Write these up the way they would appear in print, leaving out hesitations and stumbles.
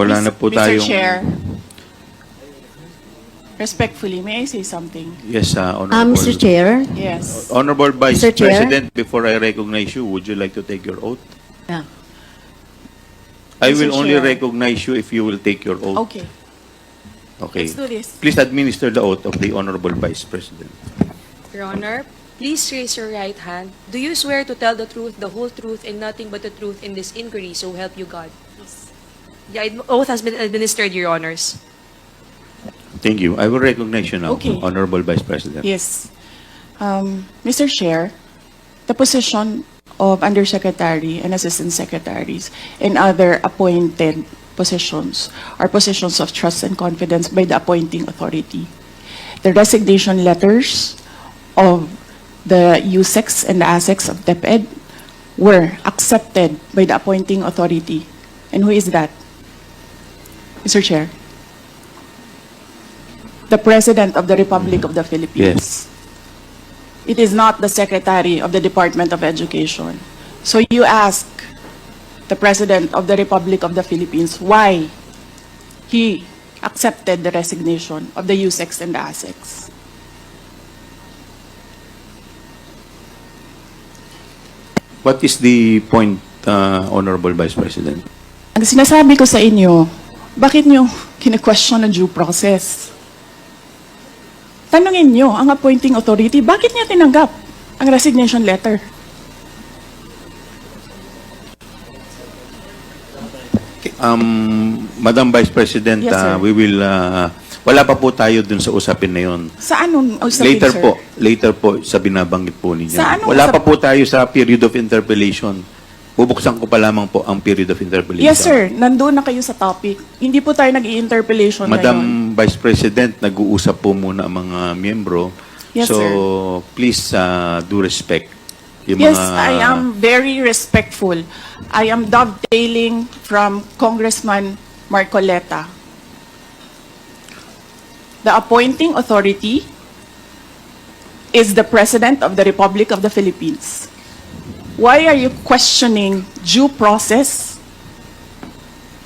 Wala na po Mr. tayong... Chair, respectfully, may I say something? Yes, Honorable. Mr. Chair, Yes. Honorable Vice Mr. Chair? President, before I recognize you, would you like to take your oath? yeah. I Mr. will only Chair. recognize you if you will take your oath. Okay, Okay. let's do this. Please administer the oath of the Honorable Vice President. Your Honor, please raise your right hand. Do you swear to tell the truth, the whole truth, and nothing but the truth in this inquiry, so help you God? The oath has been administered, Your Honors. Thank you. I will recognize you now, Okay. Honorable Vice President. Yes. Mr. Chair, the position of Undersecretary and Assistant Secretaries and other appointed positions are positions of trust and confidence by the appointing authority. The resignation letters of the USEX and the ASEX of DepEd were accepted by the appointing authority. And who is that? Mr. Chair? The President of the Republic of the Philippines. It is not the Secretary of the Department of Education. So you ask the President of the Republic of the Philippines why he accepted the resignation of the USEX and the ASEX. What is the point, Honorable Vice President? Ang sinasabi ko sa inyo, bakit nyo kine-question ang due process? Tanungin nyo ang appointing authority, bakit niya tinanggap ang resignation letter? Madam Vice President, Yes, sir. we will... wala pa po tayo dun sa usapin na yun. Sa anong usapin, sir? Later po sa binabanggit po ninyo. Sa anong Wala usap- pa po tayo sa period of interpellation. Bubuksan ko pa lamang po ang period of interpellation. Yes, sir. Nandun na kayo sa topic. Hindi po tayo nag-i-interpellation ngayon. Madam Vice President, nag-uusap po muna ang mga miyembro. Yes, so, sir. please do respect. Yung Yes, mga, I am very respectful. I am dovetailing from Congressman Marcoleta. The appointing authority is the President of the Republic of the Philippines. Why are you questioning due process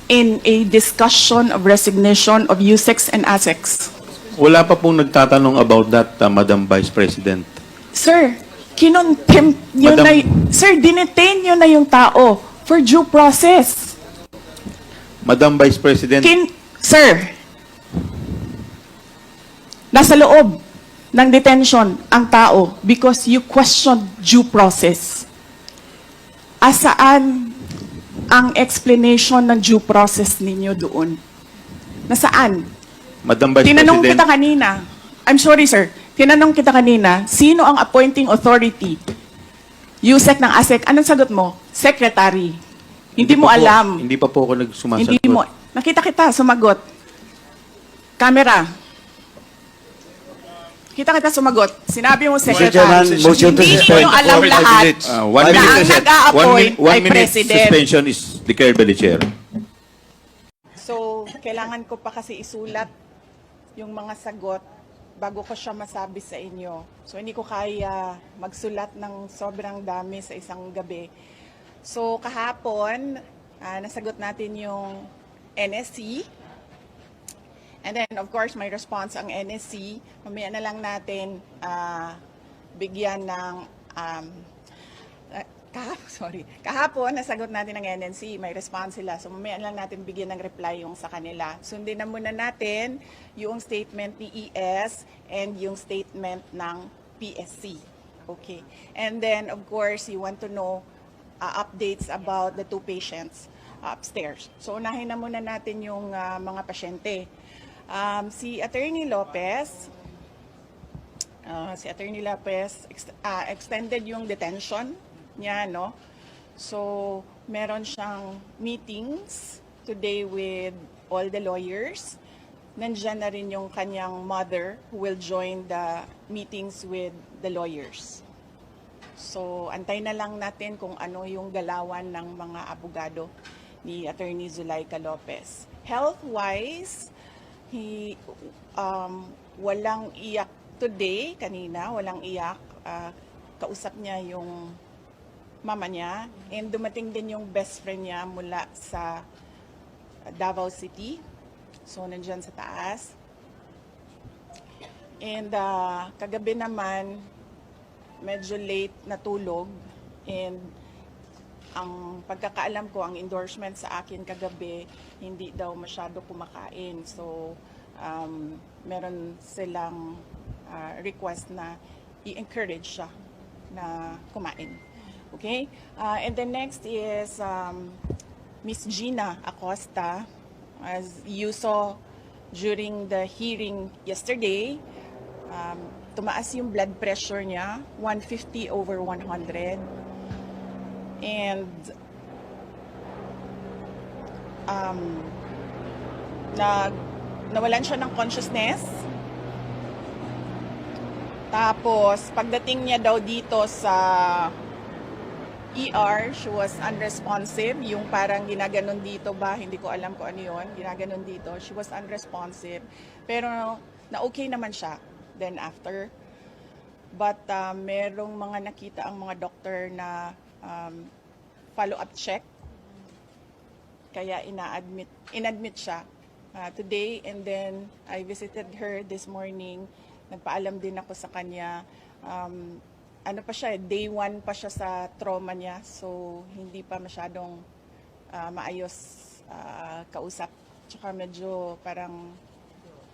in a discussion of resignation of USEX and ASEX? Wala pa pong nagtatanong about that, Madam Vice President. Sir, kinontempt nyo Madam- na, sir, dinetain nyo na yung tao for due process. Madam Vice President, Sir, nasa loob ng detention ang tao because you questioned due process. Asaan ang explanation ng due process ninyo doon? Nasaan? Madam Vice Tinanong President, kita kanina. I'm sorry, sir. Tinanong kita kanina, sino ang appointing authority? USEC ng ASEC. Anong sagot mo? Secretary. Hindi mo pa po- alam. Hindi pa po ako nagsumasagot. Hindi mo. Nakita kita, sumagot. Camera. Kita kita sumagot. Sinabi mo, Secretary. Chairman, motion to Hindi suspend nyo alam for 5 lahat minutes. 1 na minute, ang nag-a-appoint ay one minute President. suspension is declared by the Chair. So, kailangan ko pa kasi isulat yung mga sagot bago ko siya masabi sa inyo. So, hindi ko kaya magsulat ng sobrang dami sa isang gabi. So, kahapon, nasagot natin yung NSC. And then, of course, may response ang NSC. Mamaya na lang natin bigyan ng... Kahapon, nasagot natin ng NNC, may response sila. So, mamaya lang natin bigyan ng reply yung sa kanila. Sundin na muna natin yung statement ni ES and yung statement ng PSC. Okay. And then, of course, you want to know updates about the 2 patients upstairs. So, unahin na muna natin yung mga pasyente. Si Attorney Lopez, extended yung detention niya, no? So, meron siyang meetings today with all the lawyers. Nandiyan na rin yung kanyang mother who will join the meetings with the lawyers. So, antay na lang natin kung ano yung galawan ng mga abogado ni Attorney Zulaika Lopez. Health-wise, walang iyak today, kanina, walang iyak. Kausap niya yung mama niya, and dumating din yung best friend niya mula sa Davao City. So, nandyan sa taas. And kagabi naman, medyo late natulog. And ang pagkakaalam ko, ang endorsement sa akin kagabi, hindi daw masyado kumakain. So, meron silang request na i-encourage siya na kumain. Okay? And then next is Miss Gina Acosta. As you saw during the hearing yesterday, tumaas yung blood pressure niya, 150/100. And nawalan siya ng consciousness. Tapos, pagdating niya daw dito sa ER, she was unresponsive. Yung parang ginaganon dito ba, hindi ko alam kung ano yun. Ginaganon dito, she was unresponsive. Pero na-okay naman siya then after. But merong mga nakita ang mga doctor na follow-up check. Kaya inadmit siya today. And then I visited her this morning. Nagpaalam din ako sa kanya. Ano pa siya, day 1 pa siya sa trauma niya. So, hindi pa masyadong maayos kausap. Tsaka medyo parang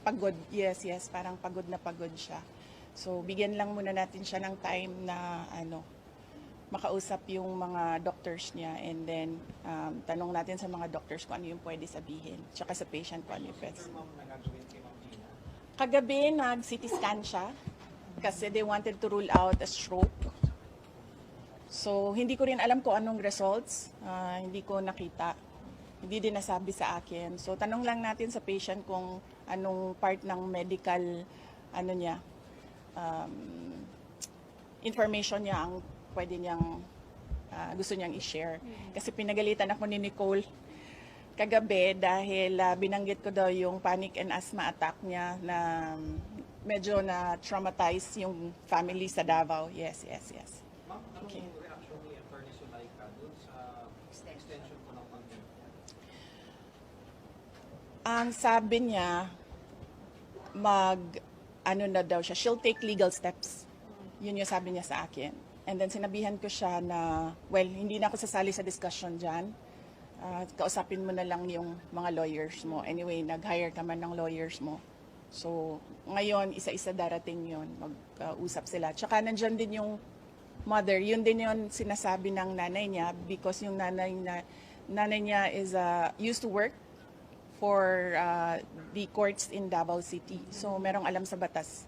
pagod. Yes, parang pagod na pagod siya. So, bigyan lang muna natin siya ng time na makausap yung mga doctors niya. And then, tanong natin sa mga doctors kung ano yung pwede sabihin. Tsaka sa patient kung ano yung pwede. Kagabi, nag-CT scan siya. Kasi they wanted to rule out a stroke. So, hindi ko rin alam kung anong results. Hindi ko nakita. Hindi din nasabi sa akin. So, tanong lang natin sa patient kung anong part ng medical, information niya ang pwede niyang, gusto niyang i-share. Kasi pinagalitan ako ni Nicole kagabi dahil binanggit ko daw yung panic and asthma attack niya na medyo na-traumatize yung family sa Davao. Yes. Ma'am, anong reaction ni Attorney Sulaika dun sa extension po ng contempt? Ang sabi niya, na daw siya, she'll take legal steps. Yun yung sabi niya sa akin. And then sinabihan ko siya na, well, hindi na ako sasali sa discussion dyan. Kausapin mo na lang yung mga lawyers mo. Anyway, nag-hire ka man ng lawyers mo. So, ngayon, isa-isa darating yun. Mag-usap sila. Tsaka nandyan din yung mother. Yun din yung sinasabi ng nanay niya because yung nanay niya is used to work for the courts in Davao City. So, merong alam sa batas.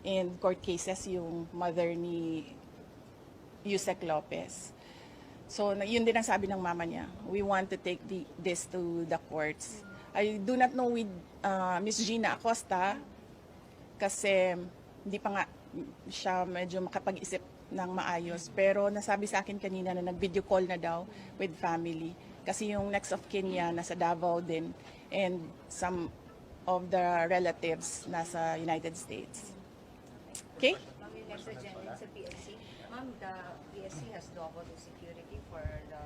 In court cases, yung mother ni Yusek Lopez. So, yun din ang sabi ng mama niya. We want to take this to the courts. I do not know with Miss Gina Acosta kasi hindi pa nga siya medyo makapag-isip ng maayos. Pero nasabi sa akin kanina na nag-video call na daw with family. Kasi yung next of kin niya nasa Davao din and some of the relatives nasa United States. Okay? Ma'am, yung next agenda sa PSC. Ma'am, the PSC has doubled the security for the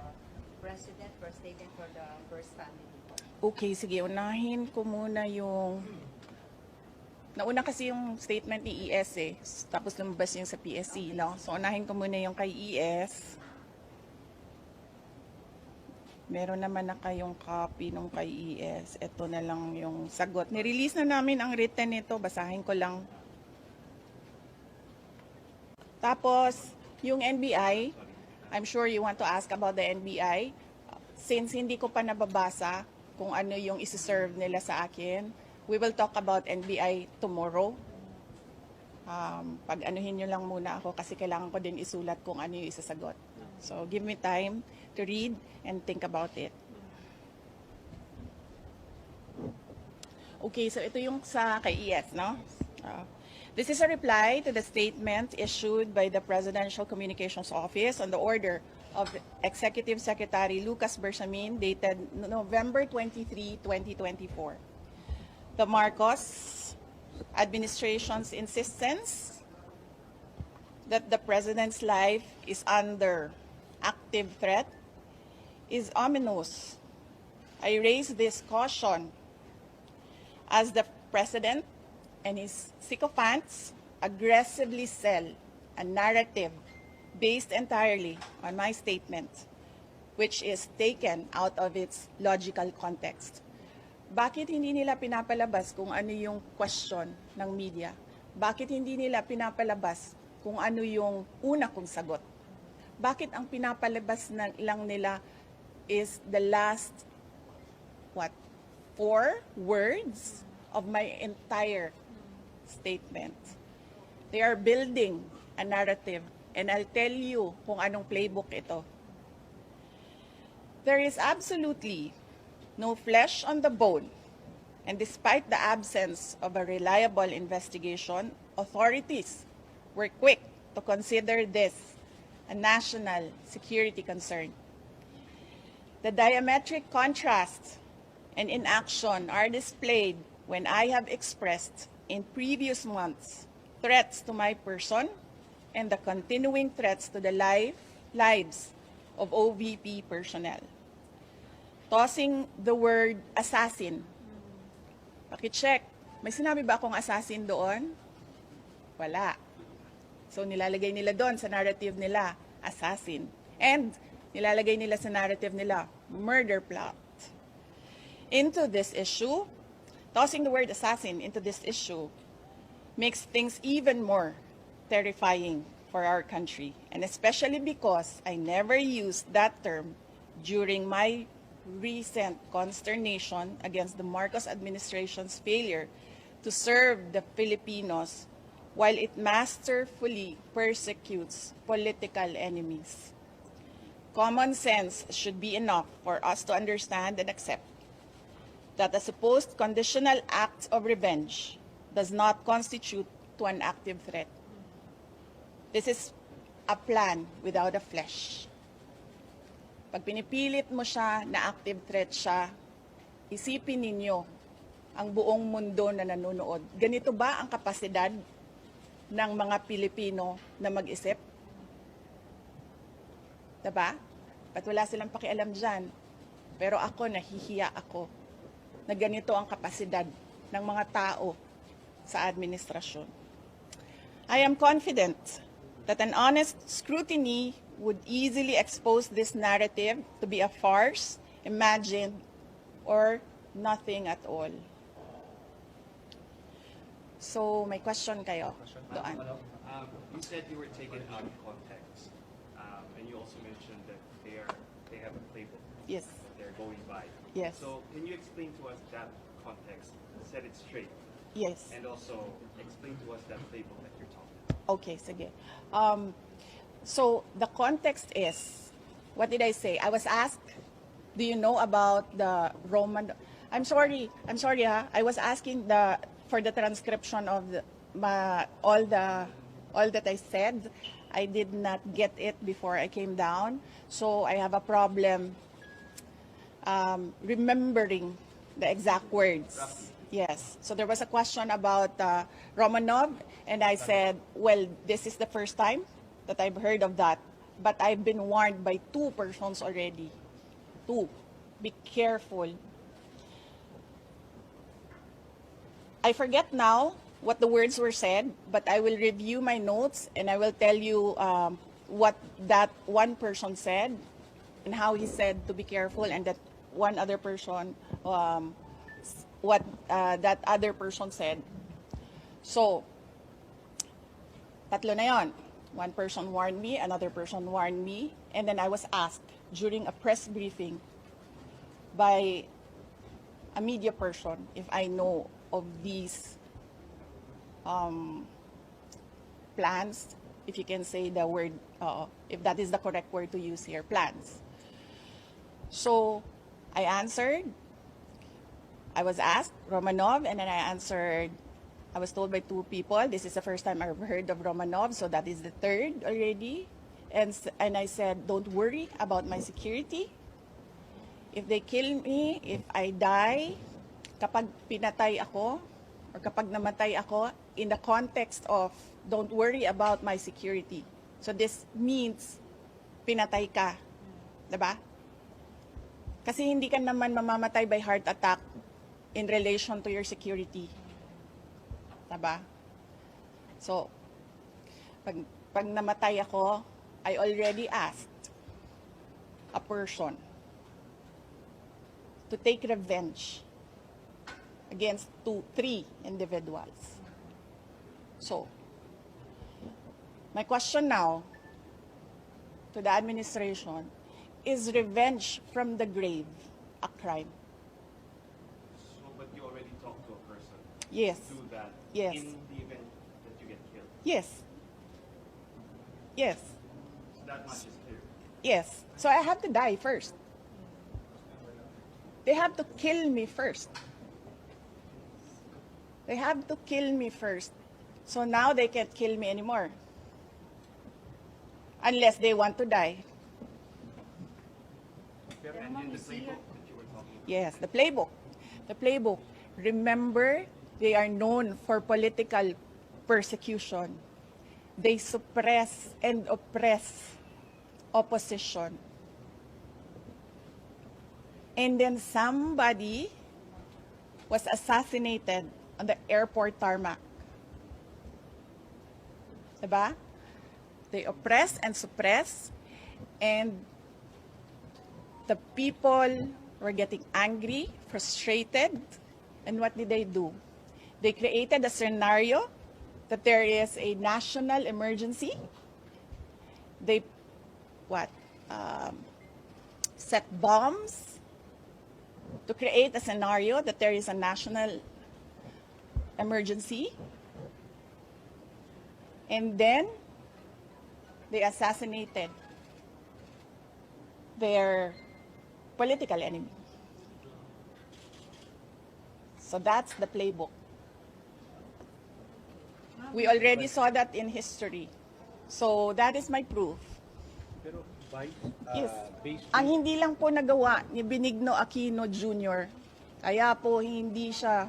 President, First Lady, and for the First Family. Okay, sige. Unahin ko muna yung... Nauna kasi yung statement ni ES eh. Tapos lumabas yung sa PSC, no? So, unahin ko muna yung kay ES. Meron naman na kayong copy nung kay ES. Ito na lang yung sagot. Nirelease na namin ang written nito. Basahin ko lang. Tapos, yung NBI, I'm sure you want to ask about the NBI. Since hindi ko pa nababasa kung ano yung isi-serve nila sa akin, we will talk about NBI tomorrow. Pag-anuhin nyo lang muna ako kasi kailangan ko din isulat kung ano yung isasagot. So, give me time to read and think about it. Okay, so ito yung sa kay ES, no? This is a reply to the statement issued by the Presidential Communications Office on the order of Executive Secretary Lucas Bersamin dated November 23, 2024. The Marcos administration's insistence that the President's life is under active threat is ominous I raise this caution as the President and his sycophants aggressively sell a narrative based entirely on my statement, which is taken out of its logical context. Bakit hindi nila pinapalabas kung ano yung question ng media? Bakit hindi nila pinapalabas kung ano yung una kong sagot? Bakit ang pinapalabas lang nila is the last, 4 words of my entire statement? They are building a narrative, and I'll tell you kung anong playbook ito. There is absolutely no flesh on the bone, and despite the absence of a reliable investigation, authorities were quick to consider this a national security concern. The diametric contrast and inaction are displayed when I have expressed in previous months threats to my person and the continuing threats to the lives of OVP personnel. Tossing the word assassin. Pakicheck, may sinabi ba akong assassin doon? Wala. So nilalagay nila doon sa narrative nila, assassin. And nilalagay nila sa narrative nila, murder plot. Into this issue, tossing the word assassin into this issue makes things even more terrifying for our country. And especially because I never used that term during my recent consternation against the Marcos administration's failure to serve the Filipinos while it masterfully persecutes political enemies. Common sense should be enough for us to understand and accept that a supposed conditional act of revenge does not constitute to an active threat. This is a plan without a flesh. Pag pinipilit mo siya na active threat siya, isipin ninyo ang buong mundo na nanonood. Ganito ba ang kapasidad ng mga Pilipino na mag-isip? Diba? At wala silang pakialam dyan. Pero ako, nahihiya ako na ganito ang kapasidad ng mga tao sa administrasyon. I am confident that an honest scrutiny would easily expose this narrative to be a farce, imagined, or nothing at all. So, may question kayo doon. You said you were taken out of context, and you also mentioned that they have a playbook Yes. that they're going by. Yes. So can you explain to us that context, set it straight, Yes. and also explain to us that playbook that you're talking about? Okay, sige. So, the context is, what did I say? I was asked, do you know about the Roman... I'm sorry ha. I was asking for the transcription of all that I said. I did not get it before I came down. So, I have a problem remembering the exact words. Yes. So there was a question about Romanov, and I said, well, this is the first time that I've heard of that. But I've been warned by 2 persons already. 2. Be careful. I forget now what the words were said, but I will review my notes and I will tell you what that one person said and how he said to be careful, and that one other person, what that other person said. So, tatlo na yon. One person warned me, another person warned me, and then I was asked during a press briefing by a media person if I know of these plans, if you can say the word, if that is the correct word to use here, plans. So, I answered. I was asked Romanov, and then I answered. I was told by 2 people, this is the first time I've heard of Romanov, so that is the 3rd already. And I said, don't worry about my security. If they kill me, if I die, kapag pinatay ako, or kapag namatay ako, in the context of, don't worry about my security. So this means, pinatay ka. Diba? Kasi hindi ka naman mamamatay by heart attack in relation to your security. Diba? So, pag namatay ako, I already asked a person to take revenge against 3 individuals. So, my question now to the administration, is revenge from the grave a crime? So, but you already talked to a person Yes. to do that Yes. in the event that you get killed. Yes. Yes. So that much is clear. Yes. So I have to die first. They have to kill me first. They have to kill me first. So now they can't kill me anymore. Unless they want to die. And in the playbook that you were talking about, Yes, the playbook. The playbook. Remember, they are known for political persecution. They suppress and oppress opposition. And then somebody was assassinated on the airport tarmac. Diba? They oppress and suppress, and the people were getting angry, frustrated, and what did they do? They created a scenario that there is a national emergency. They, set bombs to create a scenario that there is a national emergency. And then, they assassinated their political enemy. So that's the playbook. We already saw that in history. So that is my proof. Pero Vice, Yes. based Ang hindi lang po nagawa ni Benigno Aquino Jr., kaya po hindi siya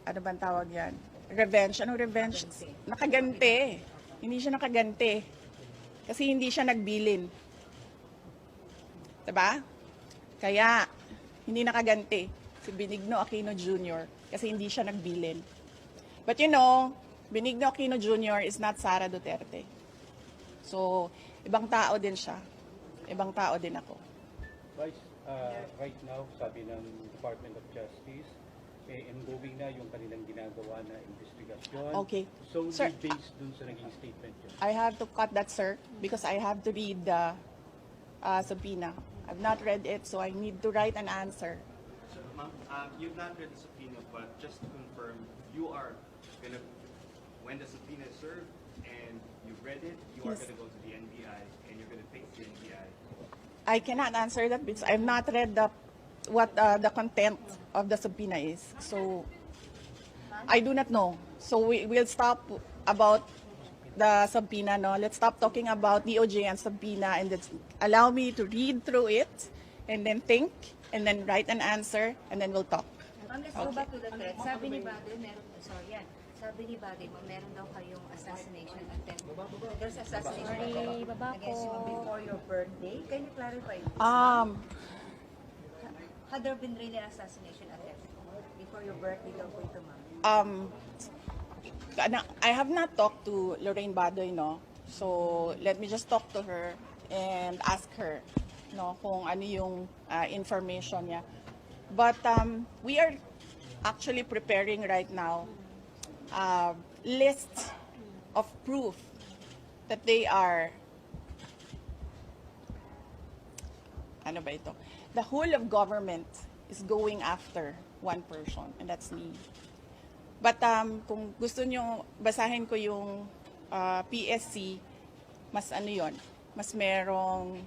ano bang tawag yan? Revenge. Anong revenge? Nakaganti. Hindi siya nakaganti. Kasi hindi siya nagbilin. Diba? Kaya, hindi nakaganti si Benigno Aquino Jr. kasi hindi siya nagbilin. But you know, Benigno Aquino Jr. is not Sara Duterte. So, ibang tao din siya. Ibang tao din ako. Vice, right now, sabi ng Department of Justice, ongoing na yung kanilang ginagawa na investigasyon. Okay. So, Sir, based dun sa naging statement yun. I have to cut that, sir, because I have to read the subpoena. I've not read it, so I need to write an answer. so, ma'am, you've not read the subpoena, but just to confirm, you are gonna, when the subpoena is served and you've read it, you are Yes. gonna go to the NBI and you're gonna take the NBI. I cannot answer that because I've not read what the content of the subpoena is. So, I do not know. So, we'll stop about the subpoena, no? Let's stop talking about DOJ and subpoena and let's allow me to read through it and then think and then write an answer and then we'll talk. Ma'am, let's go back to the threat. Sabi ni Badoy, sabi ni Badoy, meron daw kayong assassination attempt. There's assassination attempt against you before your birthday. Can you clarify this? Had there been really an assassination attempt before your birthday daw po ito, ma'am? I have not talked to Lorraine Badoy, no? So, let me just talk to her and ask her, no, kung ano yung information niya. But we are actually preparing right now list of proof that they are, ano ba ito? The whole of government is going after one person, and that's me. But kung gusto nyo, basahin ko yung PSC, mas ano yon, mas merong,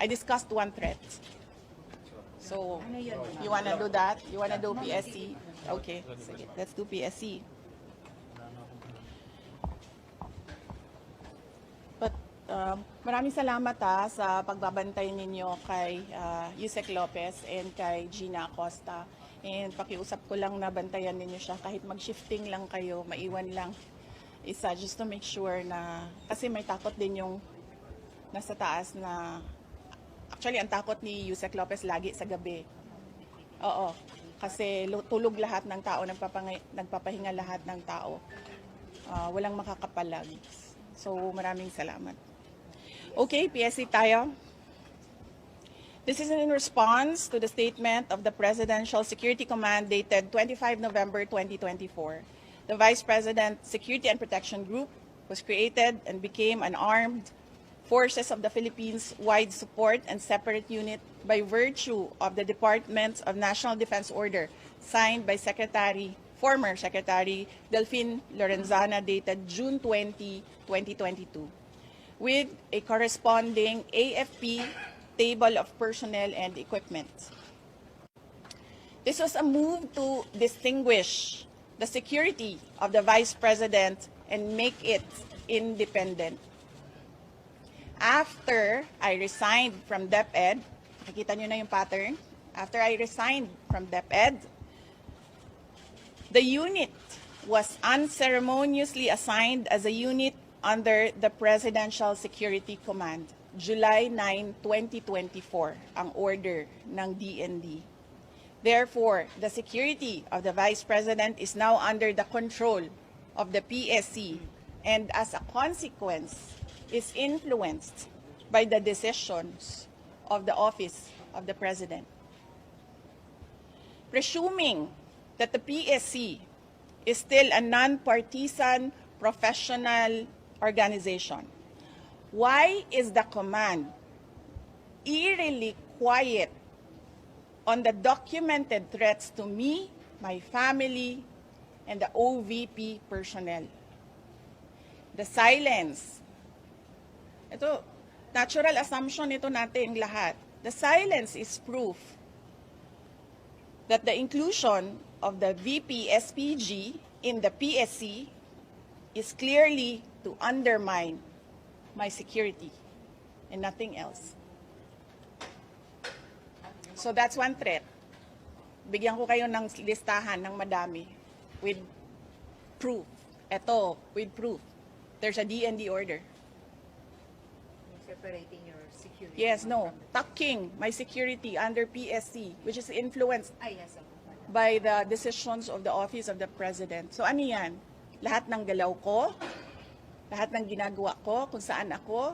I discussed one threat. So, Ano yun, ma'am? you wanna do that? You wanna do PSC? Okay, sige, let's do PSC. But maraming salamat sa pagbabantay ninyo kay Yusek Lopez and kay Gina Acosta. And pakiusap ko lang na bantayan ninyo siya kahit mag-shifting lang kayo, maiwan lang isa just to make sure na, kasi may takot din yung nasa taas na, actually, ang takot ni Yusek Lopez lagi sa gabi. Oo, kasi tulog lahat ng tao, nagpapahinga lahat ng tao. Walang makakapalag. So, maraming salamat. Okay, PSC tayo. This is in response to the statement of the Presidential Security Command dated 25 November 2024. The Vice President Security and Protection Group was created and became an armed forces of the Philippines-wide support and separate unit by virtue of the Department of National Defense Order signed by former Secretary Delphine Lorenzana dated June 20, 2022, with a corresponding AFP table of personnel and equipment. This was a move to distinguish the security of the Vice President and make it independent. After I resigned from DepEd, nakikita nyo na yung pattern, after I resigned from DepEd, the unit was unceremoniously assigned as a unit under the Presidential Security Command. July 9, 2024, ang order ng DND. Therefore, the security of the Vice President is now under the control of the PSC and as a consequence is influenced by the decisions of the Office of the President. Presuming that the PSC is still a non-partisan professional organization, why is the command eerily quiet on the documented threats to me, my family, and the OVP personnel? The silence. Ito, natural assumption ito natin lahat. The silence is proof that the inclusion of the VP SPG in the PSC is clearly to undermine my security and nothing else. So that's one threat. Bigyan ko kayo ng listahan ng madami with proof. Ito, with proof. There's a DND order. Separating your security. Yes, no. Tucking my security under PSC, which is influenced Yes, ako. by the decisions of the Office of the President. So ano yan? Lahat ng galaw ko, lahat ng ginagawa ko, kung saan ako,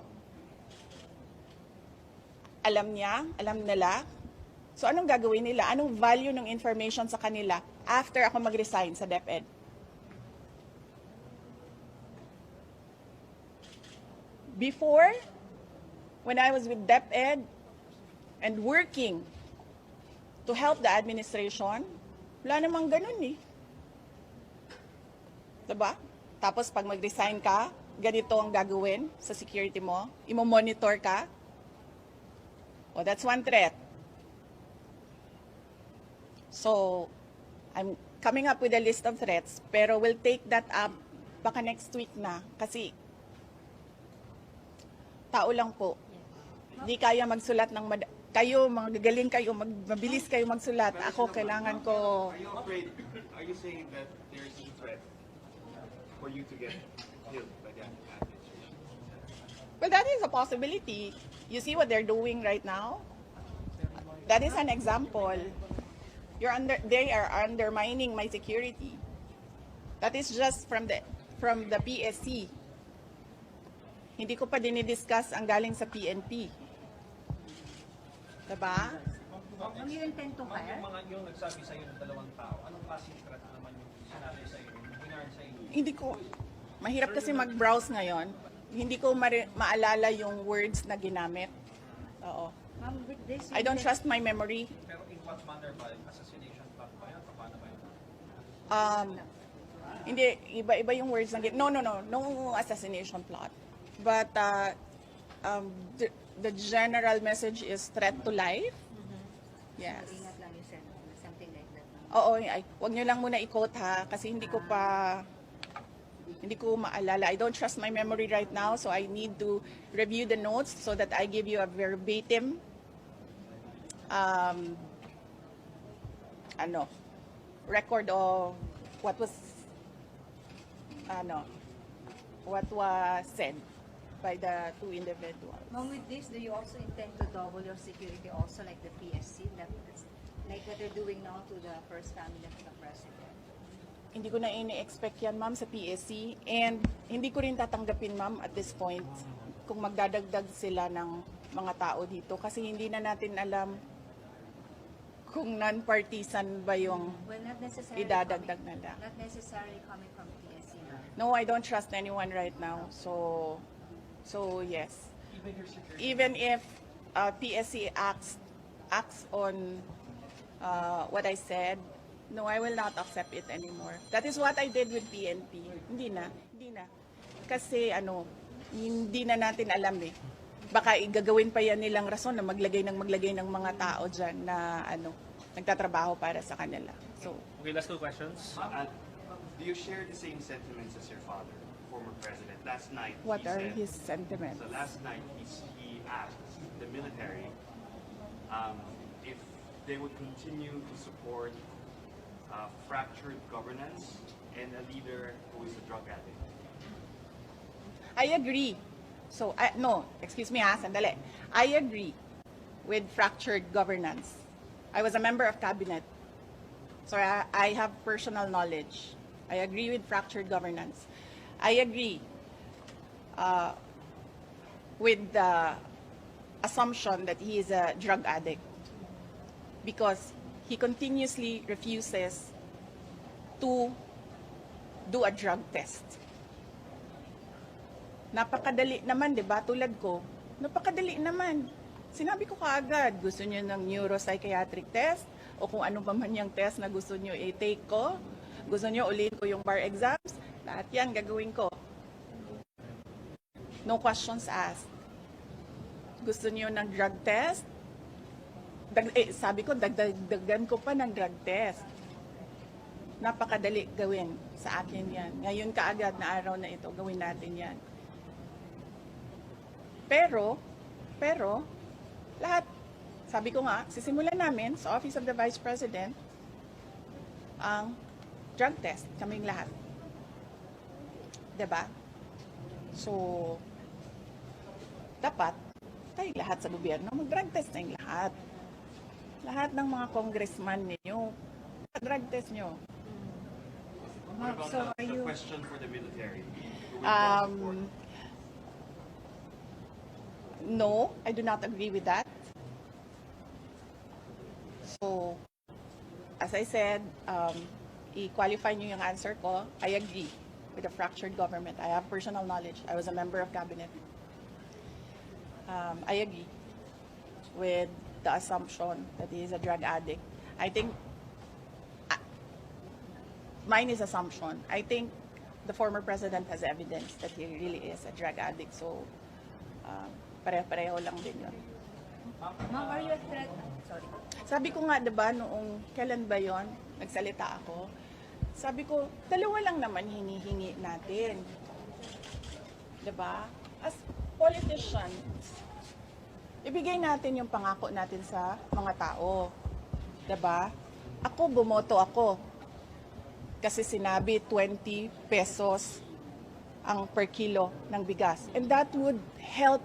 alam niya, alam nila. So anong gagawin nila? Anong value ng information sa kanila after ako mag-resign sa DepEd? Before, when I was with DepEd and working to help the administration, wala namang ganun eh. Diba? Tapos pag mag-resign ka, ganito ang gagawin sa security mo, imo-monitor ka. Oh, that's one threat. So, I'm coming up with a list of threats, pero we'll take that up baka next week na. Kasi, tao lang po. Hindi kaya magsulat ng kayo, mga gagaling kayo, mabilis kayo magsulat. Ako, kailangan ko... Are you saying that there is a threat for you to get killed by the administration? Well, that is a possibility. You see what they're doing right now? That is an example. They are undermining my security. That is just from the PSC. Hindi ko pa dinidiscuss ang galing sa PNP. Diba? Ang you intend to hire? Yung nagsabi sa'yo ng dalawang tao, anong klaseng threat naman yung sinabi sa'yo, yung hinarn sa'yo? Hindi ko. Mahirap kasi mag-browse ngayon. Hindi ko maalala yung words na ginamit. Oo. Ma'am, with this, I don't trust my memory. Pero in what manner ba? Assassination plot ba yan? Paano ba yun? Hindi, iba-iba yung words na no assassination plot. But the general message is threat to life. Yes. ingat lang yung send, something like that. Oo, wag nyo lang muna i-quote ha, kasi hindi ko maalala. I don't trust my memory right now, so I need to review the notes so that I give you a verbatim record of what was said. by the two individuals. Ma'am, with this, do you also intend to double your security also like the PSC, like what they're doing now to the first family of the president? Hindi ko na ini-expect yan, ma'am, sa PSC. And hindi ko rin tatanggapin, ma'am, at this point, kung magdadagdag sila ng mga tao dito. Kasi hindi na natin alam kung non-partisan ba yung Well, not necessarily idadagdag nila. Not necessarily coming from PSC, ma'am. No, I don't trust anyone right now. So yes. Even if PSC acts on what I said, no, I will not accept it anymore. That is what I did with PNP. Hindi na. Kasi hindi na natin alam eh. Baka igagawin pa yan nilang rason na maglagay ng mga tao dyan na nagtatrabaho para sa kanila. So, Okay, last two questions. Do you share the same sentiments as your father, former president? Last night, what he are said, his sentiments? So last night, he asked the military if they would continue to support fractured governance and a leader who is a drug addict. I agree. So, excuse me sandali. I agree with fractured governance. I was a member of cabinet. So I have personal knowledge. I agree with fractured governance. I agree with the assumption that he is a drug addict because he continuously refuses to do a drug test. Napakadali naman, di ba? Tulad ko, napakadali naman. Sinabi ko kaagad, gusto niyo ng neuropsychiatric test o kung ano pa man yung test na gusto niyo i-take ko, gusto niyo ulitin ko yung bar exams, lahat yan gagawin ko. No questions asked. Gusto niyo ng drug test? Sabi ko, dagdagan ko pa ng drug test. Napakadali gawin sa akin yan. Ngayon kaagad na araw na ito, gawin natin yan. Pero, lahat, sabi ko nga, sisimulan namin sa Office of the Vice President ang drug test, kaming lahat. Diba? So, dapat, tayong lahat sa gobyerno, mag-drug test tayong lahat. Lahat ng mga congressman ninyo, drug test nyo. What about So are the you- question for the military? Who will support? No, I do not agree with that. So, as I said, i-qualify nyo yung answer ko, I agree with the fractured government. I have personal knowledge. I was a member of cabinet. I agree with the assumption that he is a drug addict. I think, mine is assumption. I think the former president has evidence that he really is a drug addict. So, pareho-pareho lang din yun. Ma'am, are you a threat? Sorry. Sabi ko nga, diba, noong kailan ba yon nagsalita ako, sabi ko, dalawa lang naman hinihingi natin. Diba? As politicians, ibigay natin yung pangako natin sa mga tao. Diba? Ako, bumoto ako. Kasi sinabi 20 pesos ang per kilo ng bigas. And that would help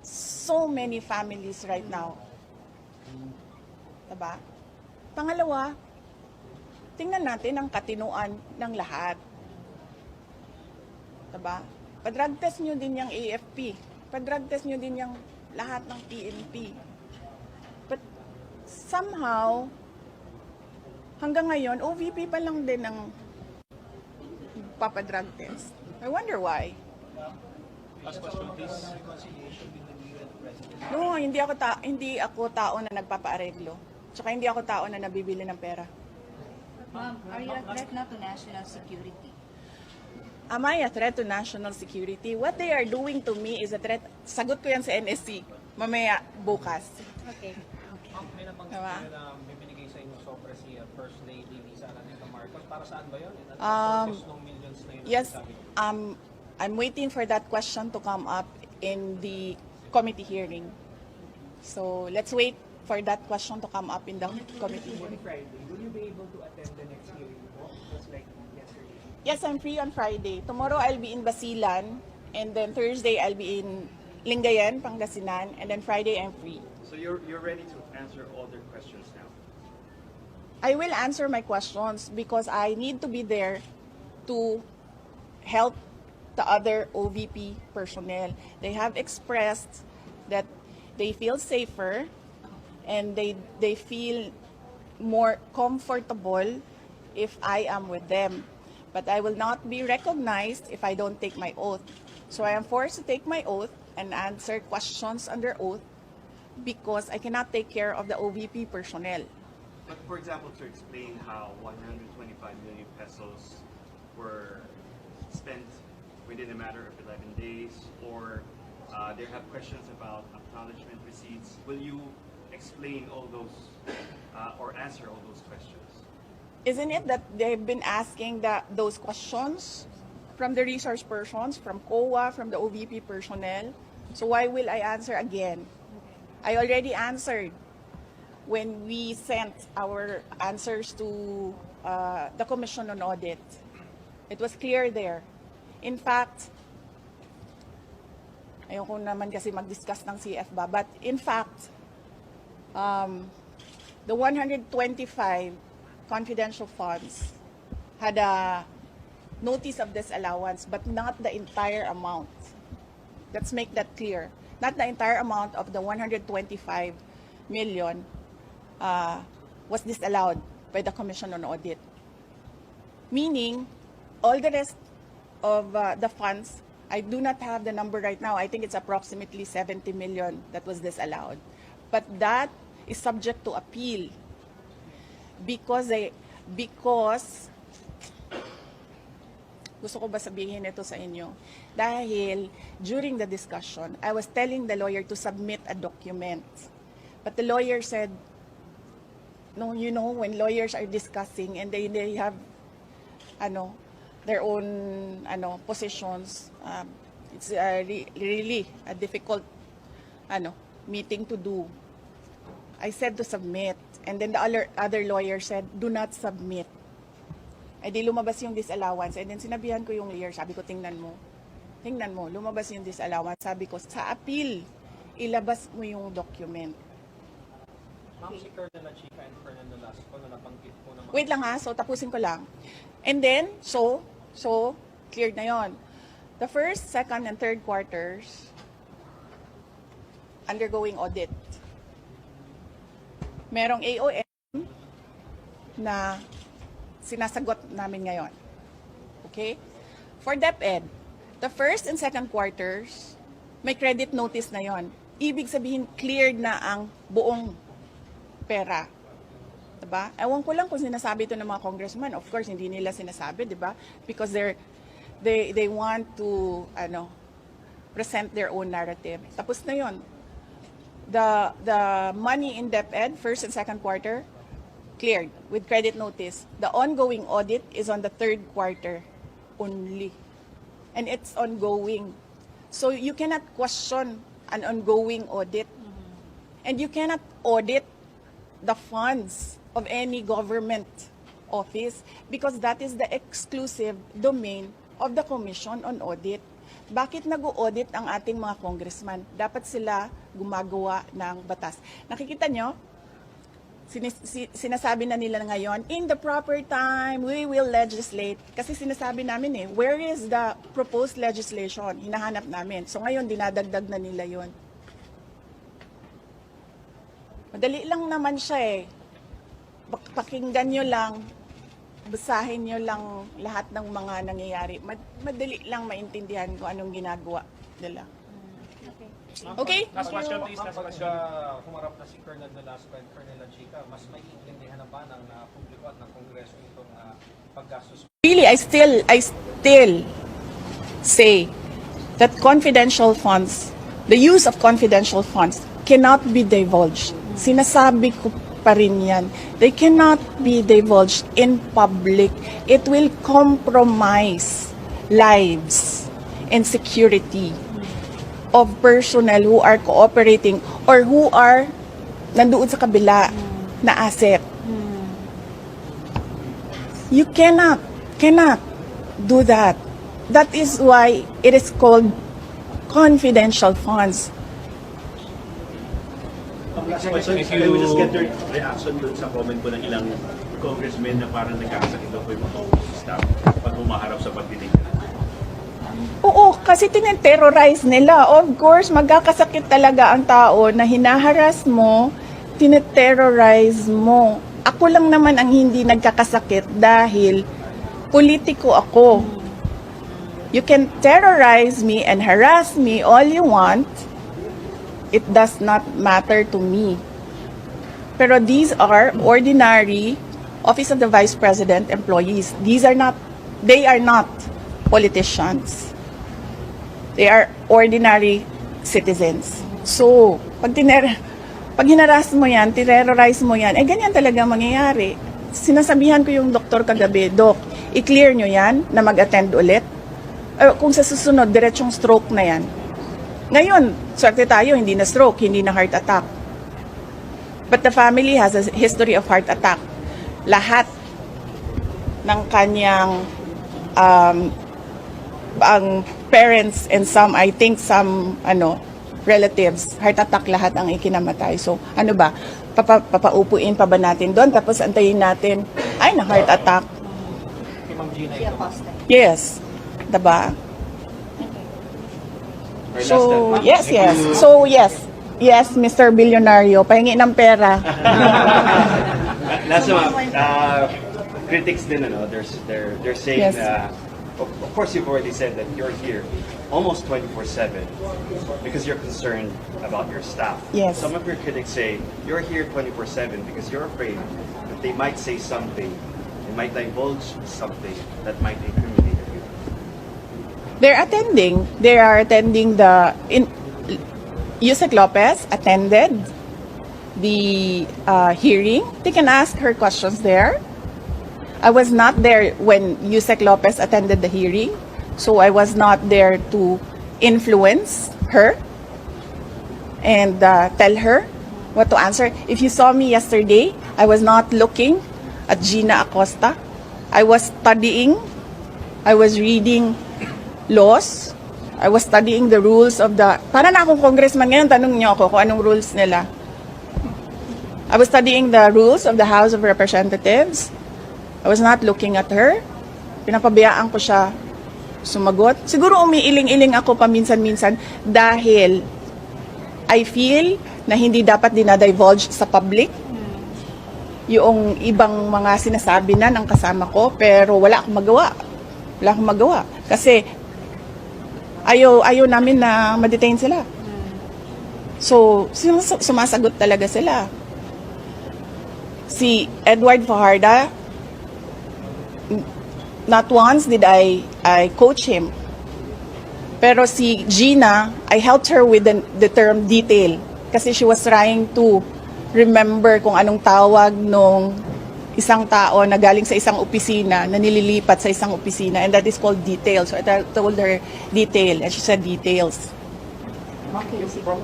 so many families right now. Diba? Pangalawa, tingnan natin ang katinuan ng lahat. Diba? Pa-drug test nyo din yung AFP. Pa-drug test nyo din yung lahat ng PNP. But somehow, hanggang ngayon, OVP pa lang din ang papadrug test. I wonder why. Last question, please. No, hindi ako tao na nagpapaareglo. Tsaka hindi ako tao na nabibili ng pera. Ma'am, are you a threat now to national security? Am I a threat to national security? What they are doing to me is a threat. Sagot ko yan sa NSC. Mamaya, bukas. Okay. Ma'am, may nabanggit Diba? kayo na may binigay sa inyo sobra si First Lady Lisa Araneta Marcos. Para saan ba yun? Purpose ng millions na yun? Yes, Sabi ko. I'm waiting for that question to come up in the committee hearing. So let's wait for that question to come up in the committee hearing. Friday, will you be able to attend the next hearing po? Just like yesterday. Yes, I'm free on Friday. Tomorrow I'll be in Basilan And then Thursday, I'll be in Lingayen, Pangasinan. And then Friday, I'm free. So you're ready to answer all their questions now? I will answer my questions because I need to be there to help the other OVP personnel. They have expressed that they feel safer and they feel more comfortable if I am with them. But I will not be recognized if I don't take my oath. So I am forced to take my oath and answer questions under oath because I cannot take care of the OVP personnel. But for example, to explain how 125 million pesos were spent within a matter of 11 days, or they have questions about acknowledgement receipts, will you explain all those or answer all those questions? Isn't it that they've been asking those questions from the resource persons, from COA, from the OVP personnel? So why will I answer again? I already answered when we sent our answers to the Commission on Audit. It was clear there. In fact, ayoko naman kasi mag-discuss ng CF but in fact, the 125 confidential funds had a notice of disallowance, but not the entire amount. Let's make that clear. Not the entire amount of the 125 million was disallowed by the Commission on Audit. Meaning, all the rest of the funds, I do not have the number right now. I think it's approximately 70 million that was disallowed. But that is subject to appeal because gusto ko ba sabihin ito sa inyo? Dahil during the discussion, I was telling the lawyer to submit a document. But the lawyer said, no, you know, when lawyers are discussing and they have their own positions, it's really a difficult meeting to do. I said to submit, and then the other lawyer said, do not submit. Eh di lumabas yung disallowance, and then sinabihan ko yung lawyer, sabi ko, tingnan mo, lumabas yung disallowance. Sabi ko, sa appeal, ilabas mo yung document. Ma'am, si Colonel Chica and Colonel Nolasco na nabanggit po naman. Wait lang ha, so tapusin ko lang. And then, so cleared na yon. The first, second, and third quarters, undergoing audit. Merong AOM na sinasagot namin ngayon. Okay? For DepEd, the first and second quarters, may credit notice na yon. Ibig sabihin, cleared na ang buong pera. Diba? Ewan ko lang kung sinasabi ito ng mga congressman. Of course, hindi nila sinasabi, diba? Because they want to present their own narrative. Tapos na yon. The money in DepEd, first and second quarter, cleared with credit notice. The ongoing audit is on the third quarter only. And it's ongoing. So you cannot question an ongoing audit. And you cannot audit the funds of any government office because that is the exclusive domain of the Commission on Audit. Bakit nag-audit ang ating mga congressman? Dapat sila gumagawa ng batas. Nakikita nyo? Sinasabi na nila ngayon, in the proper time, we will legislate. Kasi sinasabi namin where is the proposed legislation? Hinahanap namin. So ngayon, dinadagdag na nila yon. Madali lang naman siya Pakinggan nyo lang, basahin nyo lang lahat ng mga nangyayari. Madali lang maintindihan kung anong ginagawa nila. Okay? Last question, please. Last question. Humarap na si Colonel Nolasco and Colonel Chica, mas maiintindihan na ba ng publiko at ng Kongreso itong paggastos? Really, I still say that confidential funds, the use of confidential funds cannot be divulged. Sinasabi ko pa rin yan. They cannot be divulged in public. It will compromise lives and security of personnel who are cooperating or who are nandoon sa kabila na asset. You cannot do that. that is why it is called confidential funds. Last question, if we just get your reaction dun sa comment ko ng ilang congressmen na parang nagkakasakit daw po yung mga office staff pag humaharap sa pagdinig. Oo, kasi tineterrorize nila. Of course, magkakasakit talaga ang tao na hinaharas mo, tineterrorize mo. Ako lang naman ang hindi nagkakasakit dahil politiko ako. You can terrorize me and harass me all you want. It does not matter to me. Pero these are ordinary Office of the Vice President employees. They are not politicians. They are ordinary citizens. So, pag hinaras mo yan, terrorize mo yan, ganyan talaga mangyayari. Sinasabihan ko yung doktor kagabi, Doc, i-clear nyo yan na mag-attend ulit. Kung sa susunod, diretsong stroke na yan. Ngayon, swerte tayo, hindi na stroke, hindi na heart attack. But the family has a history of heart attack. Lahat ng kanyang ang parents and I think some relatives, heart attack lahat ang ikinamatay. So, ano ba? Papaupuin pa ba natin doon? Tapos antayin natin, ay, na heart attack. Kay Ma'am Gina Si ito. Acosta. Yes. Diba? So, Last yes. So, yes. Yes, Mr. Billionario, pahingi ng pera. Last one, critics din, they're saying Yes. of course you've already said that you're here almost 24/7 because you're concerned about your staff. Yes. Some of your critics say you're here 24/7 because you're afraid that they might say something, they might divulge something that might incriminate you. They are attending Yusek Lopez attended the hearing. They can ask her questions there. I was not there when Yusek Lopez attended the hearing, so I was not there to influence her and tell her what to answer. If you saw me yesterday, I was not looking at Gina Acosta. I was studying. I was reading laws. I was studying the rules of para na akong congressman ngayon, tanong niyo ako kung anong rules nila. I was studying the rules of the House of Representatives. I was not looking at her. Pinapabayaan ko siya sumagot. Siguro umiiling-iling ako paminsan-minsan dahil I feel na hindi dapat dinadivulge sa public yung ibang mga sinasabi na ng kasama ko, pero wala akong magawa. Kasi ayaw namin na ma-detain sila. So, sumasagot talaga sila. Si Edward Fajardo, not once did I coach him. Pero si Gina, I helped her with the term detail. Kasi she was trying to remember kung anong tawag nung isang tao na galing sa isang opisina, na nililipat sa isang opisina, and that is called detail. So I told her detail, and she said details.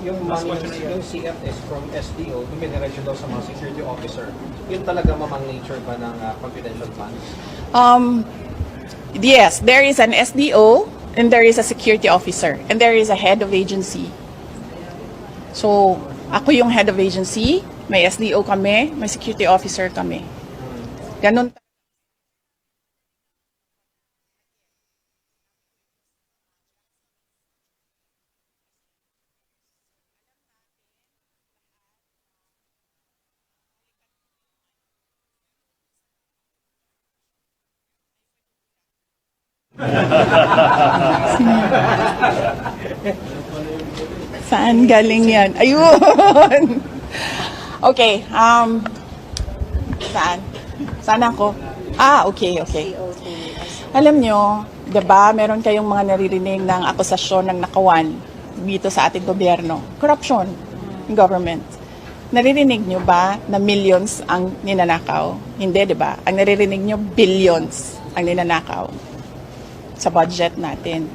Yung CFS from SDO, dumidiretso daw sa mga security officer. Yun talaga mamang nature ba ng confidential funds? Yes, there is an SDO, and there is a security officer, and there is a head of agency. So, ako yung head of agency, may SDO kami, may security officer kami. Ganun. Saan galing yan? Ayun! Okay, saan? Saan ako? Okay. Alam nyo, diba, meron kayong mga naririnig ng akusasyon ng nakawan dito sa ating gobyerno. Corruption in government. Naririnig nyo ba na millions ang ninanakaw? Hindi, diba? Ang naririnig nyo, billions ang ninanakaw sa budget natin.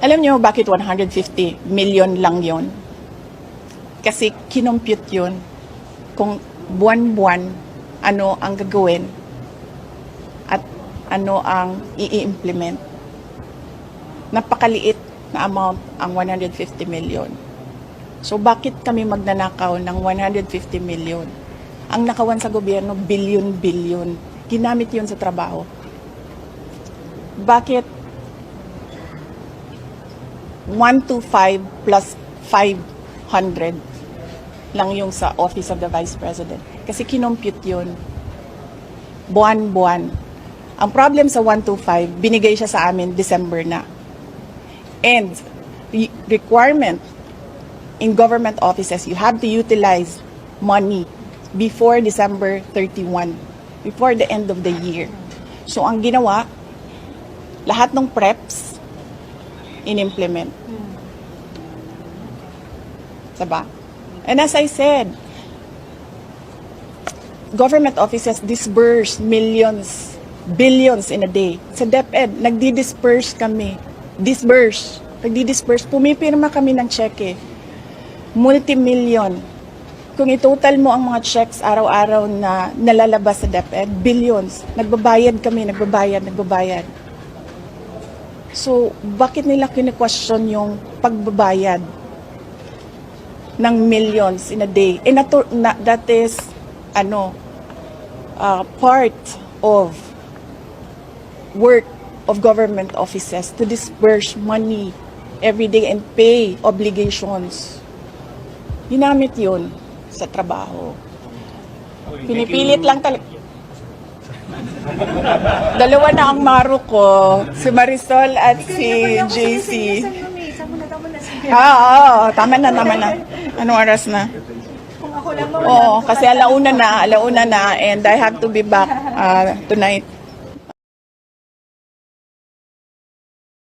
Alam nyo bakit 150 million lang yon? Kasi kinompute yun kung buwan-buwan ano ang gagawin at ano ang i-implement. Napakaliit na amount ang 150 million. So bakit kami magnanakaw ng 150 million? Ang nakawan sa gobyerno, billion-billion. Ginamit yun sa trabaho. Bakit 125 plus 500 lang yung sa Office of the Vice President? Kasi kinompute yun. Buwan-buwan. Ang problem sa 125, binigay siya sa amin December na. And the requirement in government offices, you have to utilize money before December 31, before the end of the year. So ang ginawa, lahat ng preps, in-implement. Diba? And as I said, government offices disburse millions, billions in a day. Sa DepEd, nagdi-disperse kami. Nagdi-disperse. Pumipirma kami ng cheque. Multi-million. Kung i-total mo ang mga checks araw-araw na nalalabas sa DepEd, billions. Nagbabayad kami, nagbabayad. So, bakit nila kine-question yung pagbabayad ng millions in a day? And that is, part of work of government offices to disperse money every day and pay obligations. Ginamit yun sa trabaho. Pinipilit lang talaga. Dalawa na ang maro ko, si Marisol at si JC. Oo, tama na. Anong oras na? Oo, kasi alauna na, and I have to be back tonight.